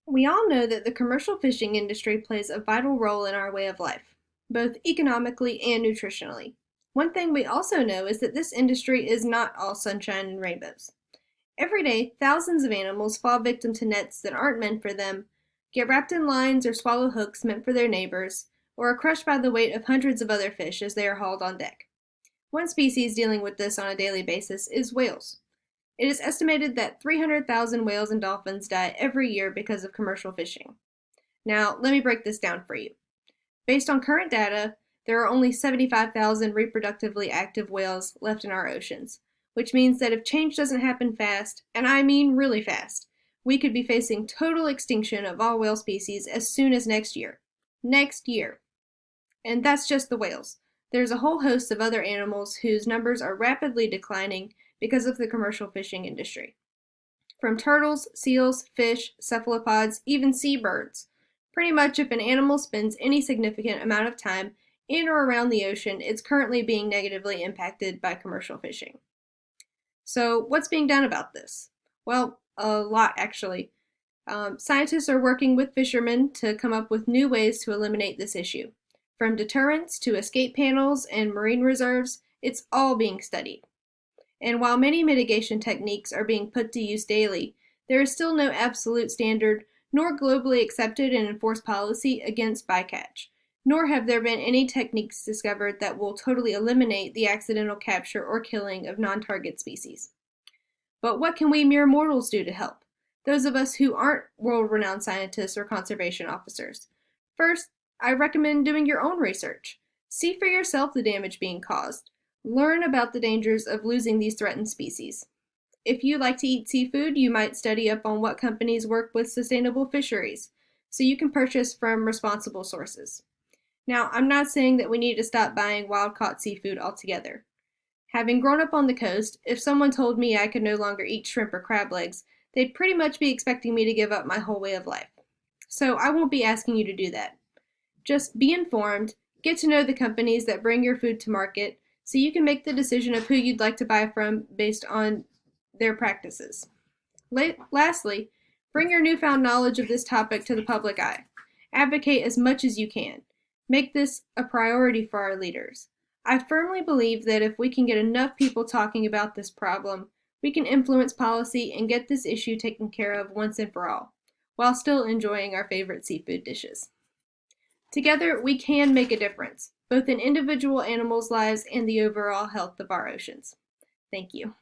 We all know that the commercial fishing industry plays a vital role in our way of life, both economically and nutritionally. One thing we also know is that this industry is not all sunshine and rainbows. Every day, thousands of animals fall victim to nets that aren't meant for them, get wrapped in lines or swallow hooks meant for their neighbors, or are crushed by the weight of hundreds of other fish as they are hauled on deck. One species dealing with this on a daily basis is whales. It is estimated that 300,000 whales and dolphins die every year because of commercial fishing. Now, let me break this down for you. Based on current data, there are only 75,000 reproductively active whales left in our oceans, which means that if change doesn't happen fast, and I mean really fast, we could be facing total extinction of all whale species as soon as next year. Next year. And that's just the whales. There's a whole host of other animals whose numbers are rapidly declining because of the commercial fishing industry. From turtles, seals, fish, cephalopods, even seabirds. Pretty much if an animal spends any significant amount of time in or around the ocean, it's currently being negatively impacted by commercial fishing. So what's being done about this? Well, a lot actually. Scientists are working with fishermen to come up with new ways to eliminate this issue. From deterrents to escape panels and marine reserves, it's all being studied. And while many mitigation techniques are being put to use daily, there is still no absolute standard nor globally accepted and enforced policy against bycatch, nor have there been any techniques discovered that will totally eliminate the accidental capture or killing of non-target species. But what can we mere mortals do to help? Those of us who aren't world-renowned scientists or conservation officers. First, I recommend doing your own research. See for yourself the damage being caused. Learn about the dangers of losing these threatened species. If you like to eat seafood, you might study up on what companies work with sustainable fisheries, so you can purchase from responsible sources. Now, I'm not saying that we need to stop buying wild-caught seafood altogether. Having grown up on the coast, if someone told me I could no longer eat shrimp or crab legs, they'd pretty much be expecting me to give up my whole way of life. So I won't be asking you to do that. Just be informed, get to know the companies that bring your food to market, so you can make the decision of who you'd like to buy from based on their practices. Lastly, bring your newfound knowledge of this topic to the public eye. Advocate as much as you can. Make this a priority for our leaders. I firmly believe that if we can get enough people talking about this problem, we can influence policy and get this issue taken care of once and for all, while still enjoying our favorite seafood dishes. Together, we can make a difference, both in individual animals' lives and the overall health of our oceans. Thank you.